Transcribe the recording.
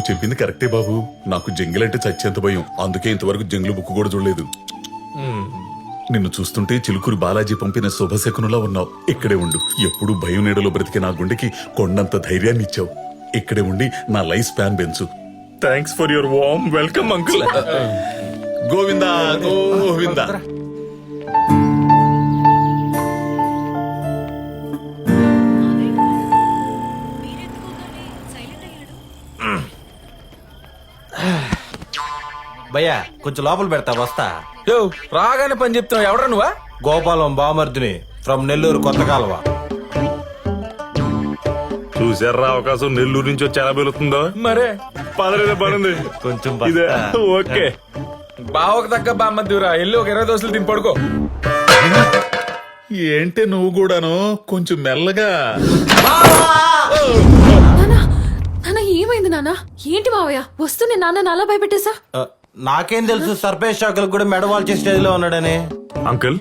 చెప్పింది కరెక్టే బాబు. నాకు జంగిలంటే చచ్చేంత భయం. అందుకే ఇంతవరకు జంగిల్ బుక్ కూడా చూడలేదు. నిన్ను చూస్తుంటే చిలుకూరు బాలాజీ పంపిన శుభశకునులా ఉన్నావు. ఇక్కడే ఉండు. ఎప్పుడు భయం నీడలో బ్రతికే నా గుండెకి కొండంత ధైర్యాన్ని ఇచ్చావు. ఇక్కడే ఉండి నా లైఫ్ స్పాన్ పెంచు. Thanks for your warm welcome uncle. Govinda Govinda. భయ్యా కొంచెం లోపల పెడతా వస్తా. యో రాగానే పని చెప్తావు. ఎవడా నువ్వా? గోపాలం బామర్దిని ఫ్రమ్ నెల్లూరు కొత్త కాలువ. చూసారా అవకాశం నెల్లూరు నుంచి వచ్చి ఎలా వెళుతుందో. మరే పదరేదే పడింది కొంచెం ఇదే. బస్తా. ఓకే బావకు తగ్గ బామ్మద్దురా. ఎల్లు ఒక 20 దోశలు తిని పడుకో. ఏంటే నువ్వు కూడాను కొంచెం మెల్లగా. నాన్న ఏమైంది నాన్న? ఏంటి మావయ్య వస్తూనే నాన్న అలా భయపెట్టేశా? నాకేం తెలుసు సర్పేష్ షాకులకు కూడా మెడవాల్చే స్టేజ్ లో ఉన్నాడని. అంకుల్